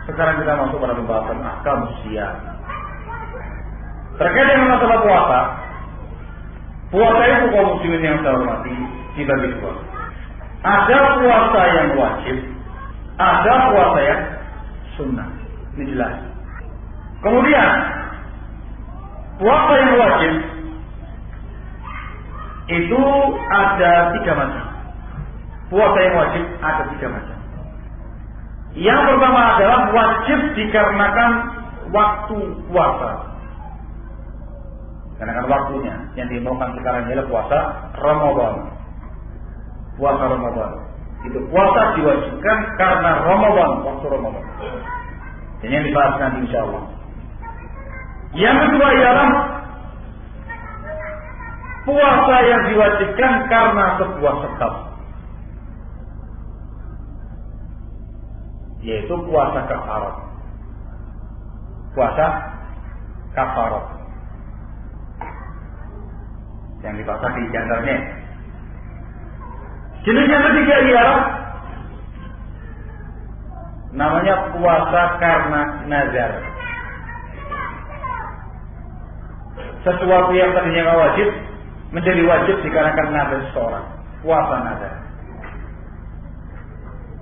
Sekarang kita masuk pada pembahasan ahkam siyam. Terkait dengan masalah puasa, puasa itu kaum muslimin yang saya hormati dibagi dua. Ada puasa yang wajib, ada puasa yang sunnah. Ini jelas. Kemudian puasa yang wajib itu ada 3 macam. Puasa yang wajib ada 3 macam. Yang pertama adalah wajib dikarenakan waktu puasa. Karena waktunya yang dimaukan sekarang adalah puasa Ramadan. Puasa Ramadan. Itu puasa diwajibkan karena Ramadan, waktu Ramadan. Dan yang dibahas nanti insyaallah. Yang kedua ialah puasa yang diwajibkan karena sebuah sebab, yaitu puasa kafarat. Puasa kafarat yang dibahas di antaranya. Jenis yang ketiga ialah namanya puasa karena nazar. Sesuatu yang tadinya nggak wajib menjadi wajib dikarenakan nazar seseorang. Puasa nazar.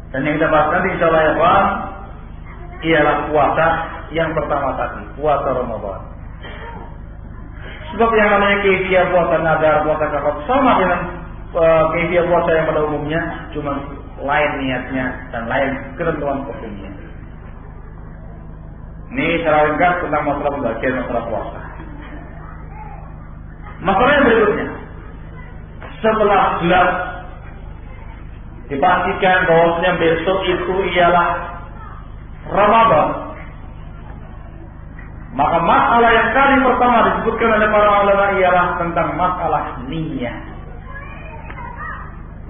Dan yang kita bahas nanti insyaallah ya Pak, ialah puasa yang pertama tadi, puasa Ramadan. Sebab yang namanya kaifiah puasa nazar, puasa kafarat sama dengan kaifiah puasa yang pada umumnya, cuma lain niatnya dan lain ketentuan hukumnya. Ini secara ringkas tentang masalah pembagian masalah puasa. Masalah yang berikutnya, setelah jelas dipastikan bahwasanya besok itu ialah Ramadan, maka masalah yang kali pertama disebutkan oleh para ulama ialah tentang masalah niat.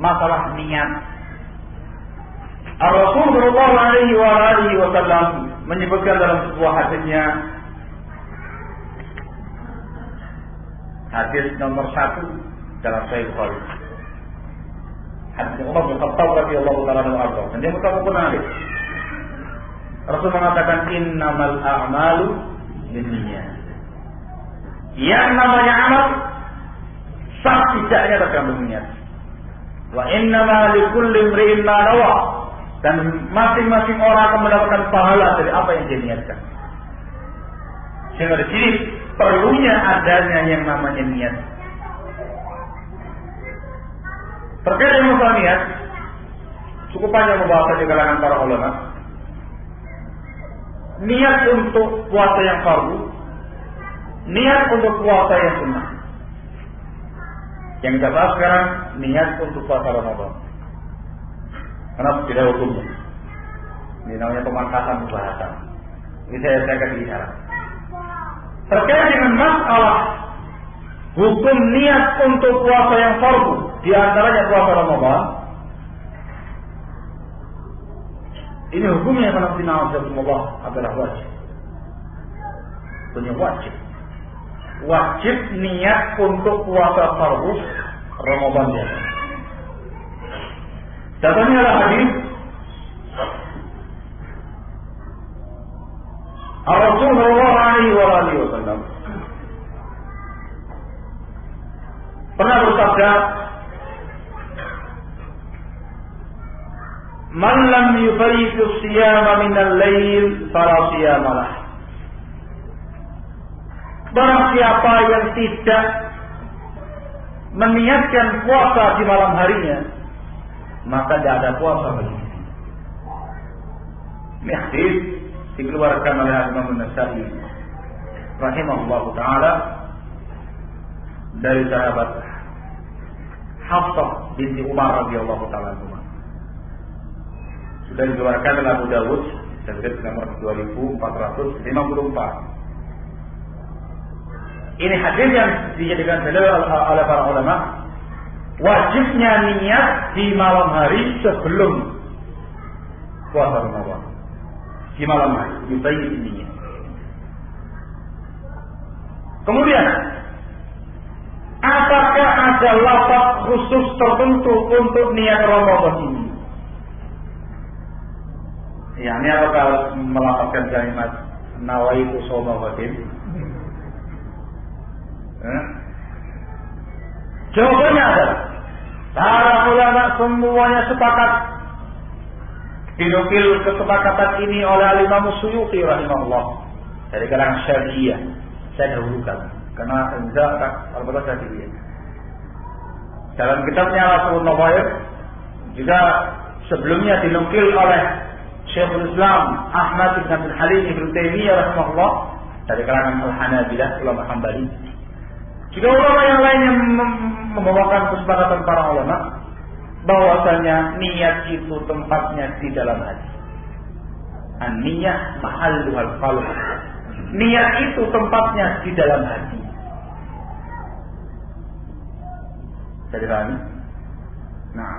Masalah niat. Ar-Rasul sallallahu alaihi wasallam menyebutkan dalam sebuah hadisnya, hadis nomor 1 dalam Sahih Bukhari. Hadis Umar bin Khattab radhiyallahu ta'ala anhu, dan dia muttafaqun alaih. Rasul mengatakan innamal a'malu binniyat. Yang namanya amal sah tidaknya tergantung niat. Wa innama likulli imri'in ma nawa. Dan masing-masing orang akan mendapatkan pahala dari apa yang dia niatkan. Sehingga di sini perlunya adanya yang namanya niat. Terkait dengan masalah niat, cukup panjang membahasnya di kalangan para ulama. Niat untuk puasa yang fardu, niat untuk puasa yang sunnah. Yang kita bahas sekarang niat untuk puasa Ramadan. Karena tidak hukumnya. Ini namanya pemangkasan pembahasan. Ini saya kasih isyarat. Terkait dengan masalah hukum niat untuk puasa yang fardu, di antaranya puasa Ramadan. Ini hukumnya karena sinawazatullah adalah wajib. Punya wajib. Wajib niat untuk puasa fardu Ramadan ya. Contohnya adalah hadis Rasul sallallahu alaihi wasallam pernah bersabda, "Man lam yubayyitu siyama min al-lail fala siyama lah." Barang siapa yang tidak meniatkan puasa di malam harinya, maka tidak ada puasa bagi dia. Ini hadis dikeluarkan oleh Imam An-Nasa'i rahimahullahu taala dari sahabat Hafsah binti Umar radhiyallahu taala anha. Sudah dikeluarkan oleh Abu Dawud hadis nomor 2454. Ini hadis yang dijadikan dalil oleh para ulama wajibnya niat di malam hari sebelum puasa Ramadan. Di malam hari yubayyin niat. Kemudian apakah ada lafaz khusus tertentu untuk niat Ramadan ini? Ya, ini apakah melafazkan kalimat nawaitu shauma ghadin? Jawabannya adalah para ulama semuanya sepakat. Dinukil kesepakatan ini oleh Al-Imam Suyuti rahimahullah dari kalangan Syafi'iyah. Saya dahulukan karena al-Batas Syafi'iyah. Dalam kitabnya Rasulun Nawair juga sebelumnya dinukil oleh Syekhul Islam Ahmad bin Abdul Halim Ibnu Taimiyah rahimahullah dari kalangan Al-Hanabilah ulama Hambali. Juga ulama yang lain yang membawakan kesepakatan para ulama bahwasanya niat itu tempatnya di dalam hati. An-niyah mahalluhal qalb. Niat itu tempatnya di dalam hati. Jadi pahami? Nah,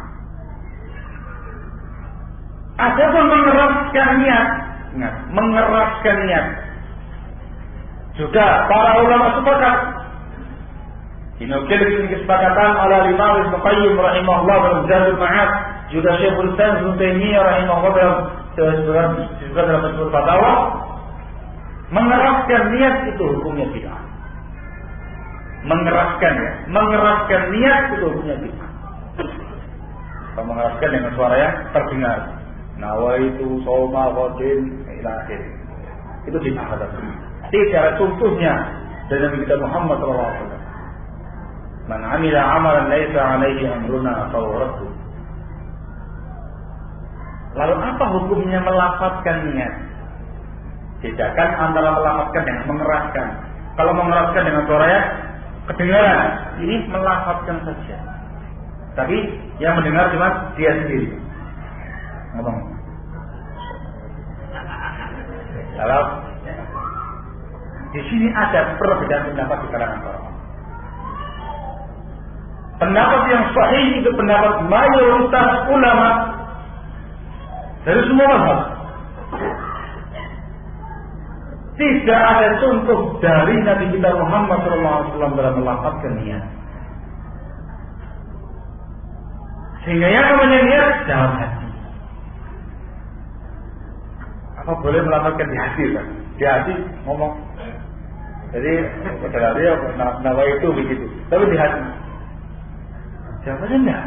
ada pun mengeraskan niat. Ingat, mengeraskan niat. Juga para ulama sepakat. Dinukil dengan kesepakatan oleh Imam Ibnu Qayyim rahimahullah dalam Zadul Ma'ad, juga Syekhul Islam Ibnu Taimiyah rahimahullah dalam Majmu' Fatawa, mengeraskan niat itu hukumnya bid'ah. Mengeraskan niat itu hukumnya bid'ah. Kalau mengeraskan dengan suara yang terdengar, nawaitu shauma ghadin ila akhir. Itu bid'ah kata. Tidak ada contohnya dari Nabi kita Muhammad sallallahu alaihi wasallam. Man 'amila 'amalan laisa 'alaihi amruna fa huwa radd. Lalu apa hukumnya melafazkan niat? Bedakan antara melafazkan dengan mengeraskan. Kalau mengeraskan dengan suara ya kedengaran, ini melafazkan saja. Tapi yang mendengar cuma dia sendiri. Ngomong. Kalau di sini ada perbedaan pendapat di kalangan para ulama. Pendapat yang sahih itu pendapat mayoritas ulama dari semua mazhab. Tidak ada contoh dari Nabi kita Muhammad SAW dalam melafazkan niat. Sehingga yang namanya niat dalam hati. Apa boleh melafazkan di hati kan? Di hati ngomong. Jadi pada dia nawa itu begitu. Tapi di hati. Jawabannya enggak.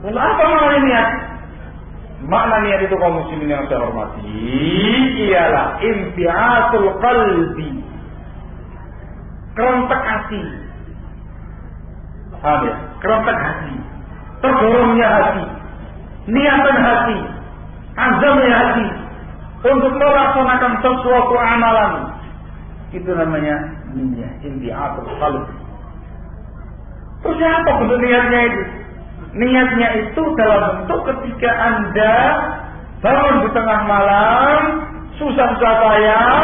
Lalu apa makna niat? Makna niat itu kaum muslimin yang saya hormati ialah imbi'atul qalbi, kerontak hati. Paham ya? Kerontak hati, terdorongnya hati, niatan hati, azamnya hati untuk melaksanakan sesuatu amalan. Itu namanya niat, imbi'atul qalbi. Terus apa bentuk niatnya itu? Niatnya itu dalam bentuk ketika Anda bangun di tengah malam, susah-susah payah,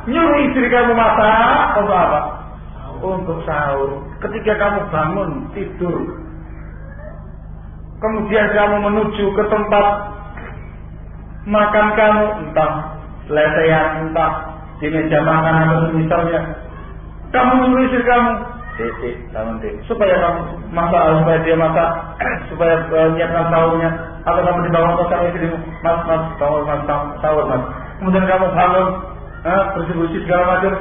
nyuruh istri kamu masak, untuk apa? Untuk sahur. Ketika kamu bangun tidur, kemudian kamu menuju ke tempat makan kamu, entah lesehan, entah di meja makan atau misalnya, kamu nyuruh istri kamu, supaya kamu masak, supaya dia masak, supaya menyiapkan sahurnya, atau kamu dibawa ke sang istrimu, mas sahur mas. Kemudian kamu bangun, bersih-bersih segala macam.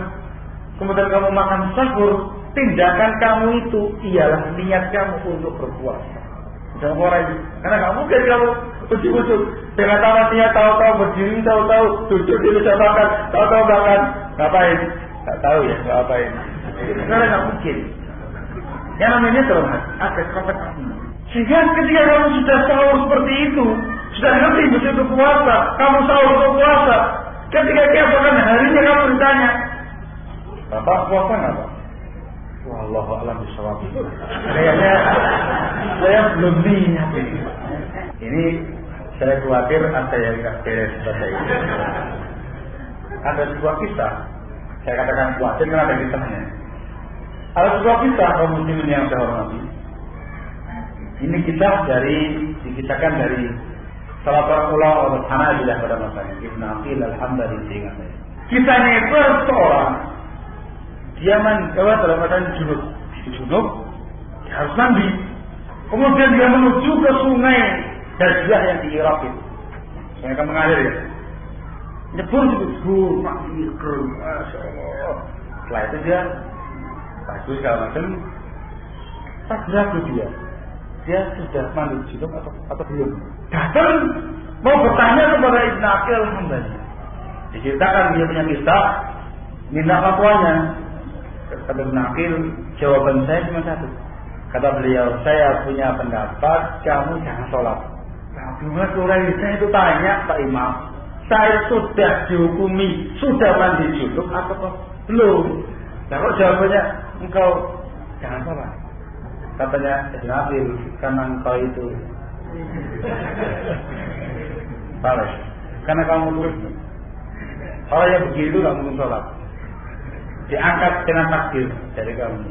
Kemudian kamu makan sahur. Tindakan kamu itu ialah niat kamu untuk berpuasa. Jangan orang itu, karena kamu mungkin kamu ujuk-ujuk dengan tamatnya tahu-tahu berdiri, tahu-tahu duduk di meja makan, tahu-tahu makan, ngapain? Tak tahu ya, ngapain? Karena nggak mungkin. Yang namanya dalam hati, ada kompetisi. Sehingga ketika kamu sudah sahur seperti itu, sudah ngerti begitu puasa, kamu sahur untuk puasa. Ketika keesokan harinya kamu ditanya, Bapak puasa nggak Pak? Wallahu a'lam bishawab. Kayaknya saya belum niat ini. Ini saya khawatir ada yang nggak beres pada itu. Ada sebuah kisah. Saya katakan khawatir karena ada kisahnya. Ada sebuah kisah kaum muslimin yang saya hormati. Ini kisah dikisahkan dari salah seorang ulama Hanabilah pada masanya, Ibnu Aqil Al-Hambali seingat saya. Kisahnya itu seorang dia dalam keadaan junub, dia harus mandi. Kemudian dia menuju ke sungai Dajjah yang di Irak itu. Mereka mengalir ya. Nyebur mati kru. Masya Allah. Setelah itu dia bagus segala macam. Tak ragu dia sudah mandi junub atau belum. Datang mau bertanya kepada Ibn Aqil Al-Hambali. Diceritakan dia punya kisah, minta fatwanya. Kata Ibn Aqil, jawaban saya cuma satu. Kata beliau, saya punya pendapat, kamu jangan sholat. Nah, saya itu tanya Pak Imam, saya sudah dihukumi, sudah mandi junub atau belum? Nah, kok jawabannya, engkau jangan sholat. Katanya Ibn Aqil, karena engkau itu salah. Karena kamu turut. Kalau yang begitu nggak mungkin sholat. Diangkat dengan takdir dari kamu.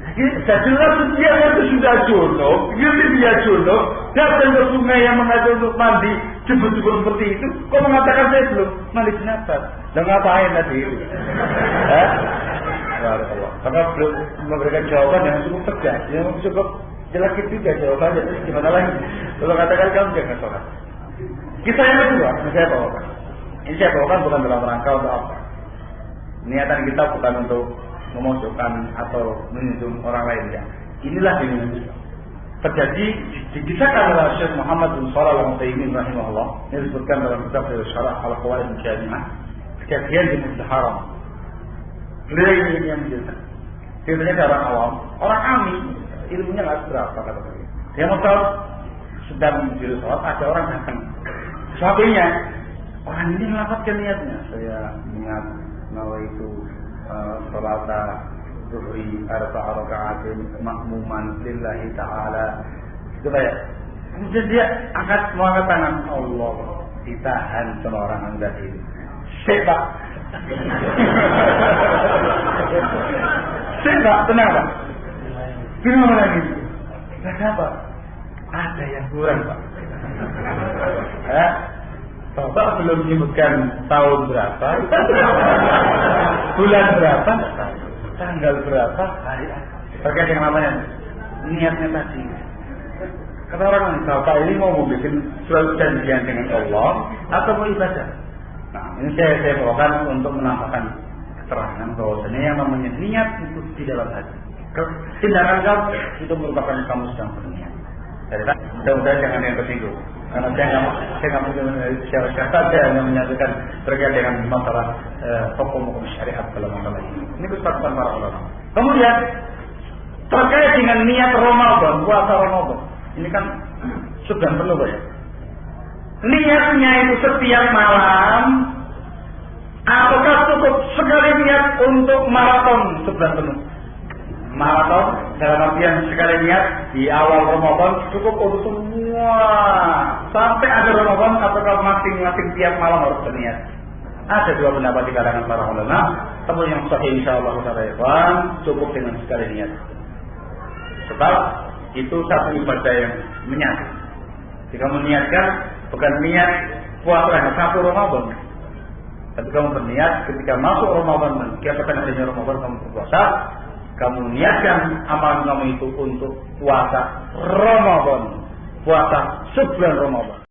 Jadi dia itu sudah junub, dia junub, datang ke sungai yang mengajar untuk mandi, jebur-jebur seperti itu. Kok mengatakan saya belum mandi jenazah? Dan ngapain tadi itu? Karena belum memberikan jawaban yang cukup tegas, yang cukup jelas juga jawabannya. Terus gimana lagi? Kalau katakan kamu jangan sholat. Kisah yang kedua, saya bawakan. Ini saya bawakan bukan dalam rangka untuk apa. Niatan kita bukan untuk memojokkan atau menyinggung orang lain ya. Inilah dunia Islam. Terjadi dikisahkan oleh Syekh Muhammad bin Shalih Al-Utsaimin rahimahullah. Ini disebutkan dalam kitab Syarah Al-Qawaid Al-Jami'ah. Kejadian di Masjidil Haram. Beliau ini yang menjelaskan. Ceritanya orang awam, orang ami, ilmunya nggak seberapa kata beliau. Dia mau tahu sedang diri sholat, ada orang datang. Sahabatnya, orang ini melafazkan niatnya. Saya niat nawaitu salata zuhri arba'a raka'atin makmuman lillahi ta'ala. Itu kayak kemudian dia mau angkat tangan. Allah, ditahan sama orang yang tadi. Sebab Sebab tenang Pak. Gimana lagi? Kenapa? Ada yang kurang Pak. Bapak belum menyebutkan tahun berapa, bulan berapa, tanggal berapa, hari apa. Terkait dengan namanya niatnya tadi. Kata orang Bapak ini mau membuat suatu janjian dengan Allah atau mau ibadah. Nah, ini saya bawakan untuk menampakkan keterangan bahwasanya yang namanya niat itu di dalam hati. Tindakan kamu itu merupakan kamu sedang berniat. Jadi mudah-mudahan jangan yang tersinggung. Karena saya nggak mungkin siapa saja yang menyatukan terkait dengan masalah hukum syariat dalam masalah ini. Ini kesepakatan para ulama. Kemudian terkait dengan niat Ramadan, puasa Ramadan, ini kan sudah penuh ya. Niatnya itu setiap malam, ataukah cukup sekali niat untuk maraton sebulan penuh? Maraton dalam artian sekali niat di awal Ramadan cukup untuk semua sampai akhir Ramadan, ataukah masing-masing tiap malam harus berniat? Ada dua pendapat di kalangan para ulama. Tapi yang sahih insyaallah cukup dengan sekali niat. Sebab itu satu ibadah yang menyatu. Jika meniatkan bukan niat puasa hanya satu Ramadan, tapi kamu berniat ketika masuk Ramadan dan keesokan harinya Ramadan kamu berpuasa, kamu niatkan amalan kamu itu untuk puasa Ramadan, puasa sebulan Ramadan.